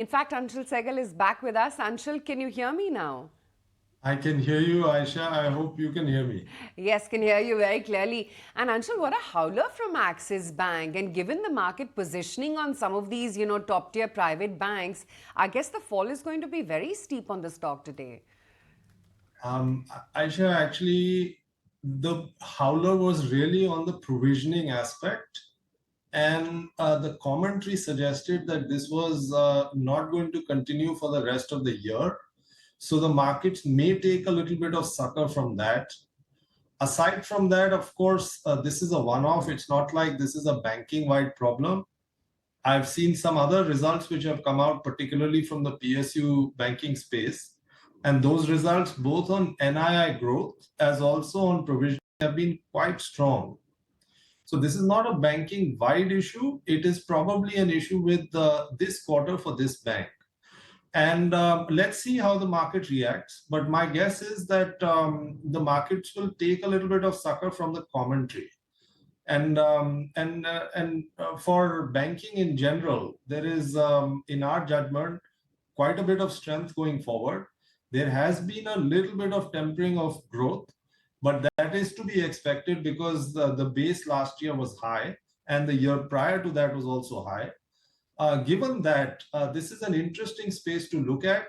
In fact, Anshul Saigal is back with us. Anshul, can you hear me now? I can hear you, Aisha. I hope you can hear me. Yes, can hear you very clearly. And Anshul, what a howler from Axis Bank. And given the market positioning on some of these, top tier private banks, I guess the fall is going to be very steep on the stock today. Aisha, actually, the howler was really on the provisioning aspect. And the commentary suggested that this was not going to continue for the rest of the year. So the markets may take a little bit of sucker from that. Aside from that, of course, this is a one-off. It's not like this is a banking-wide problem. I've seen some other results which have come out, particularly from the PSU banking space. And those results, both on NII growth as also on provision, have been quite strong. So this is not a banking-wide issue. It is probably an issue with this quarter for this bank. And let's see how the market reacts. But my guess is that the markets will take a little bit of sucker from the commentary. And for banking in general, there is, in our judgment, quite a bit of strength going forward. There has been a little bit of tempering of growth, but that is to be expected because the base last year was high and the year prior to that was also high. Given that this is an interesting space to look at,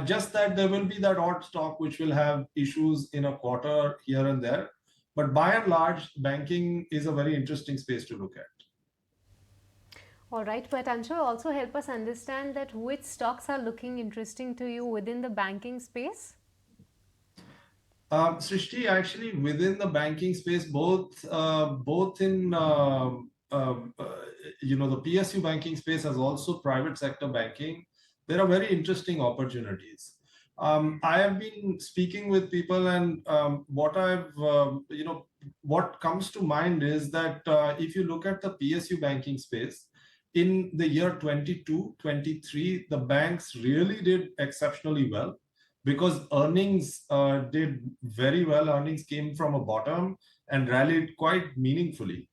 just that there will be that odd stock which will have issues in a quarter here and there. But by and large, banking is a very interesting space to look at. All right, but Anshul, also help us understand that which stocks are looking interesting to you within the banking space? Srishti, actually, within the banking space, both in the PSU banking space as also private sector banking, there are very interesting opportunities. I have been speaking with people, and what comes to mind is that if you look at the PSU banking space, in the year 22-23, the banks really did exceptionally well because earnings did very well. Earnings came from a bottom and rallied quite meaningfully.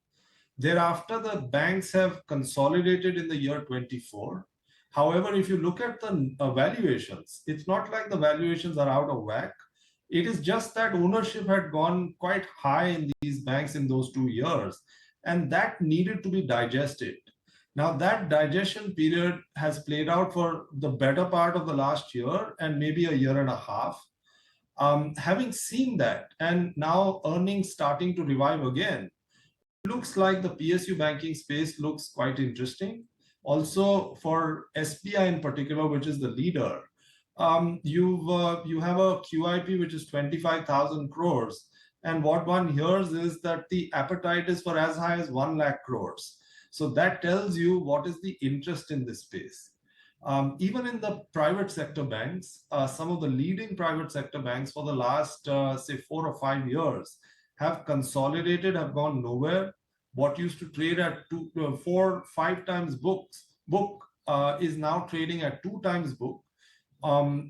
Thereafter, the banks have consolidated in the year 24. However, if you look at the valuations, it's not like the valuations are out of whack. It is just that ownership had gone quite high in these banks in those 2 years, and that needed to be digested. Now, that digestion period has played out for the better part of the last year and maybe a year and a half. Having seen that, and now earnings starting to revive again, it looks like the PSU banking space looks quite interesting. Also, for SBI in particular, which is the leader, you have a QIP which is 25,000 crores, and what one hears is that the appetite is for as high as 1 lakh crores. So that tells you what is the interest in this space. Even in the private sector banks, some of the leading private sector banks for the last, say, 4 or 5 years have consolidated, have gone nowhere. What used to trade at 4, 5 times book is now trading at 2 times book,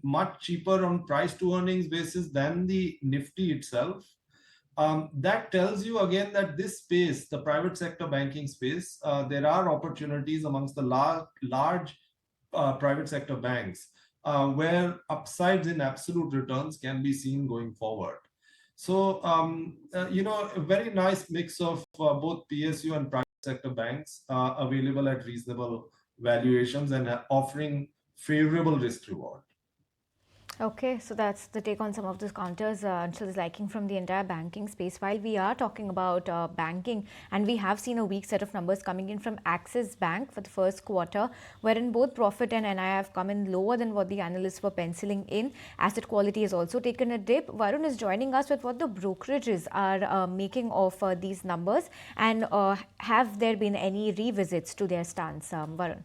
much cheaper on price to earnings basis than the Nifty itself. That tells you again that this space, the private sector banking space, there are opportunities amongst the large private sector banks where upsides in absolute returns can be seen going forward. So, a very nice mix of both PSU and private sector banks available at reasonable valuations and offering favorable risk reward. Okay, so that's the take on some of those counters Anshul is liking from the entire banking space. While we are talking about banking, and we have seen a weak set of numbers coming in from Axis Bank for the first quarter, wherein both profit and NII have come in lower than what the analysts were penciling in. Asset quality has also taken a dip. Varun is joining us with what the brokerages are making of these numbers, and have there been any revisits to their stance, Varun?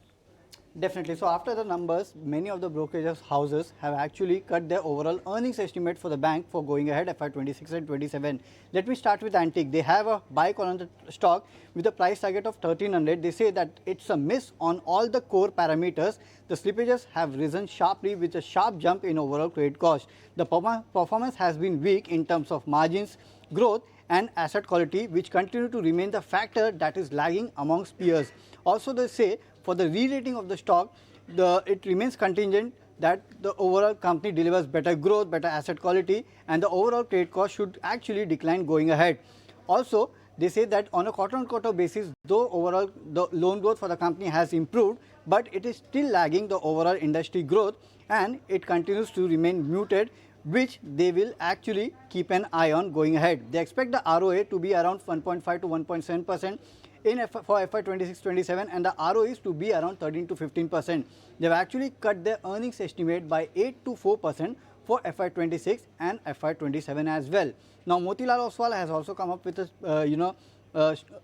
Definitely. So after the numbers, many of the brokerage houses have actually cut their overall earnings estimate for the bank for going ahead FY26 and 27. Let me start with Antique. They have a buy call on the stock with a price target of 1300. They say that it's a miss on all the core parameters. The slippages have risen sharply with a sharp jump in overall credit cost. The performance has been weak in terms of margins, growth and asset quality, which continue to remain the factor that is lagging amongst peers. Also, they say for the re-rating of the stock, it remains contingent that the overall company delivers better growth, better asset quality, and the overall credit cost should actually decline going ahead. Also, they say that on a quarter-on-quarter basis, though overall the loan growth for the company has improved, but it is still lagging the overall industry growth, and it continues to remain muted, which they will actually keep an eye on going ahead. They expect the ROA to be around 1.5 to 1.7% for FY 26-27, and the ROEs to be around 13 to 15%. They've actually cut their earnings estimate by 8 to 4% for FY 26 and FY 27 as well. Now, Motilal Oswal has also come up with a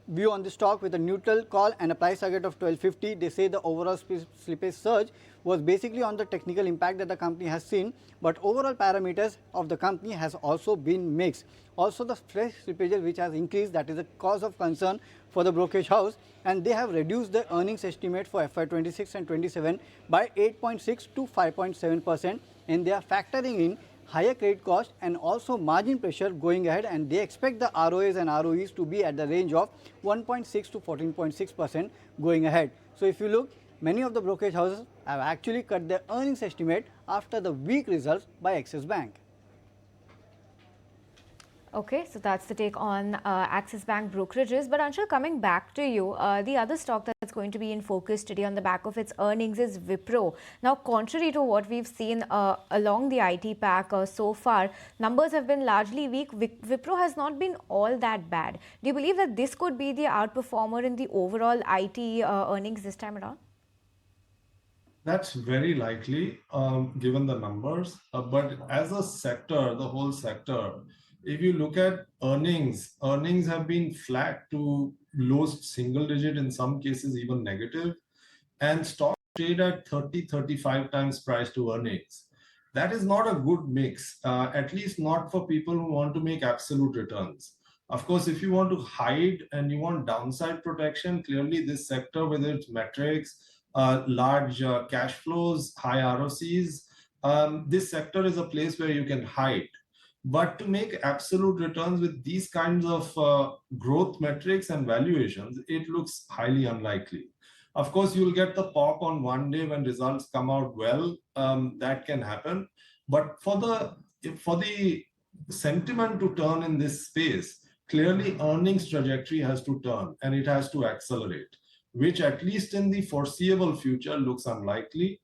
view on the stock with a neutral call and a price target of 1250. They say the overall slippage surge was basically on the technical impact that the company has seen, but overall parameters of the company has also been mixed. Also, the fresh slippages which has increased, that is a cause of concern for the brokerage house, and they have reduced the earnings estimate for FY 26 and 27 by 8.6 to 5.7%, and they are factoring in higher credit cost and also margin pressure going ahead, and they expect the ROAs and ROEs to be at the range of 1.6 to 14.6% going ahead. So if you look, many of the brokerage houses have actually cut their earnings estimate after the weak results by Axis Bank. Okay, so that's the take on Axis Bank brokerages. But Anshul, coming back to you, the other stock that's going to be in focus today on the back of its earnings is Wipro. Now, contrary to what we've seen along the IT pack so far, numbers have been largely weak. Wipro has not been all that bad. Do you believe that this could be the outperformer in the overall IT earnings this time around? That's very likely, given the numbers. But as a sector, the whole sector, if you look at earnings have been flat to low single digit, in some cases even negative, and stocks trade at 30-35 times price to earnings. That is not a good mix, at least not for people who want to make absolute returns. Of course, if you want to hide and you want downside protection, clearly this sector with its metrics, large cash flows, high ROCs, this sector is a place where you can hide. But to make absolute returns with these kinds of growth metrics and valuations, it looks highly unlikely. Of course, you'll get the pop on one day when results come out well. That can happen. But for the sentiment to turn in this space, clearly earnings trajectory has to turn and it has to accelerate, which at least in the foreseeable future looks unlikely,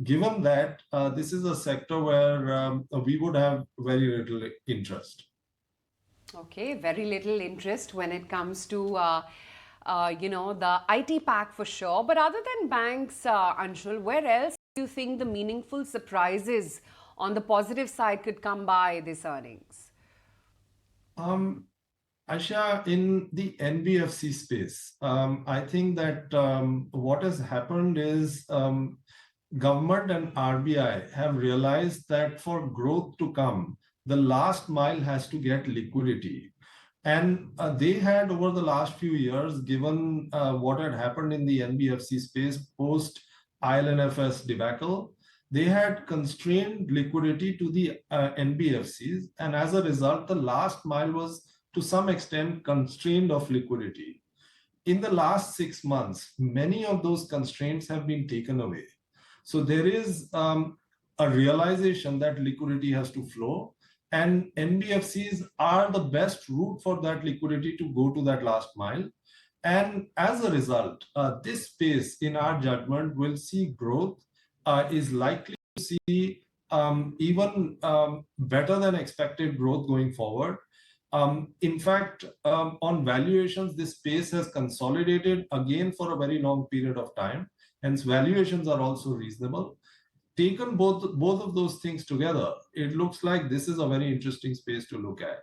given that this is a sector where we would have very little interest. Okay, very little interest when it comes to the IT pack for sure. But other than banks, Anshul, where else do you think the meaningful surprises on the positive side could come by this earnings? Aisha, in the NBFC space, I think that what has happened is government and RBI have realized that for growth to come, the last mile has to get liquidity. And they had, over the last few years, given what had happened in the NBFC space post IL&FS debacle, they had constrained liquidity to the NBFCs. And as a result, the last mile was to some extent constrained of liquidity. In the last 6 months, many of those constraints have been taken away. So there is a realization that liquidity has to flow, and NBFCs are the best route for that liquidity to go to that last mile. And as a result, this space, in our judgment, will see growth, is likely to see even better than expected growth going forward. In fact, on valuations, this space has consolidated again for a very long period of time. Hence, valuations are also reasonable. Taken both of those things together, it looks like this is a very interesting space to look at.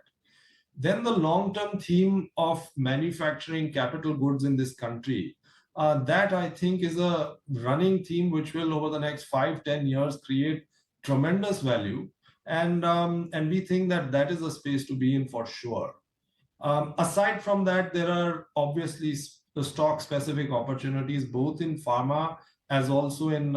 Then the long-term theme of manufacturing capital goods in this country, that I think is a running theme which will over the next 5-10 years create tremendous value. And we think that that is a space to be in for sure. Aside from that, there are obviously the stock-specific opportunities, both in pharma as also in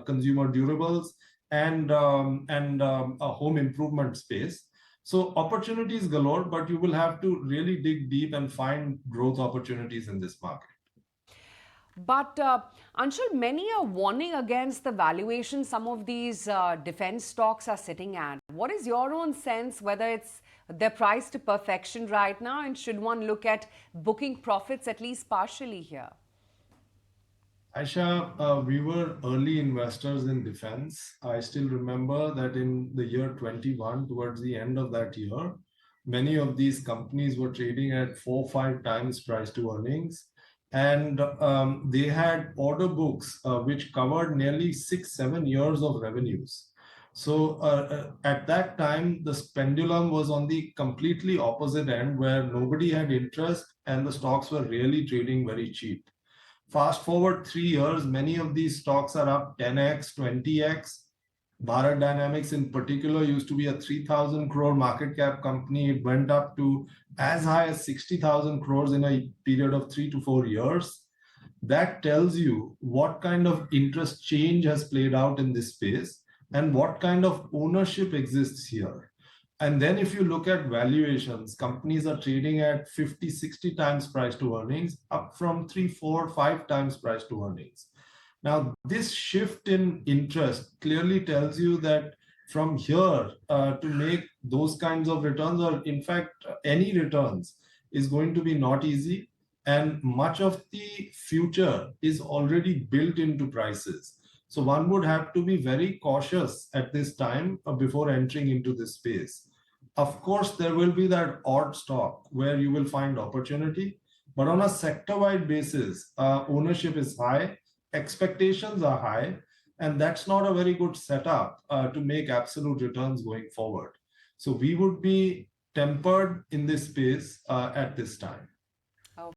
consumer durables and a home improvement space. So opportunities galore, but you will have to really dig deep and find growth opportunities in this market. But Anshul, many are warning against the valuation some of these defense stocks are sitting at. What is your own sense whether it's they're priced to perfection right now, and should one look at booking profits at least partially here? Aisha, we were early investors in defense. I still remember that in the year 21, towards the end of that year, many of these companies were trading at 4 or 5 times price to earnings. And they had order books which covered nearly 6, 7 years of revenues. So at that time, the pendulum was on the completely opposite end where nobody had interest and the stocks were really trading very cheap. Fast forward 3 years, many of these stocks are up 10x, 20x. Bharat Dynamics, in particular, used to be a 3,000 crore market cap company. It went up to as high as 60,000 crores in a period of 3 to 4 years. That tells you what kind of interest change has played out in this space and what kind of ownership exists here. And then if you look at valuations, companies are trading at 50, 60 times price to earnings, up from 3, 4, 5 times price to earnings. Now, this shift in interest clearly tells you that from here to make those kinds of returns, or in fact, any returns, is going to be not easy. And much of the future is already built into prices. So one would have to be very cautious at this time before entering into this space. Of course, there will be that odd stock where you will find opportunity, but on a sector-wide basis, ownership is high, expectations are high, and that's not a very good setup to make absolute returns going forward. So we would be tempered in this space at this time.